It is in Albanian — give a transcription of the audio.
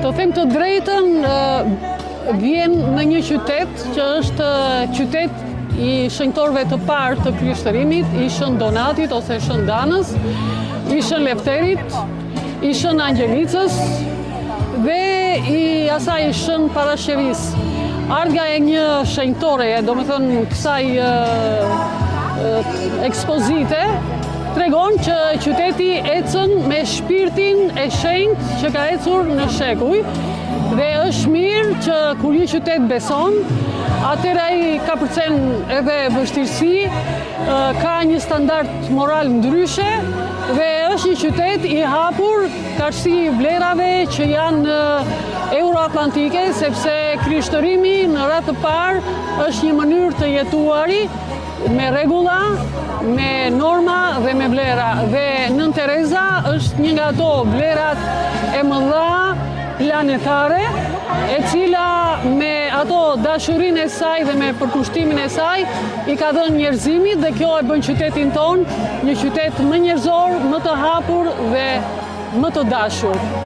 Të them të drejtën, vjen në një qytet që është qytet i shenjtorëve të parë të Krishterimit, i Shën Donatit ose Shën Danës, i Shën Lefterit, i Shën Angjelicës dhe i asaj Shën Parashëris. Ardha e një shenjtore, domethënë kësaj ekspozite, tregon që qyteti ecën me shpirtin e shenjtë që ka ecur në shekuj dhe është mirë që kur një qytet beson, atëherë ai ka përcen edhe vështirësi, ka një standard moral ndryshe dhe është një qytet i hapur karshi vlerave që janë euroatlantike, sepse Krishtërimi në radhë të parë është një mënyrë të jetuari me rregulla, me norma dhe me vlera. Dhe Nën Tereza është një nga ato vlerat e mëdha planetare, e cila me ato dashurinë e saj dhe me përkushtimin e saj i ka dhënë njerëzimit, dhe kjo e bën qytetin ton një qytet më njerëzor, më të hapur dhe më të dashur.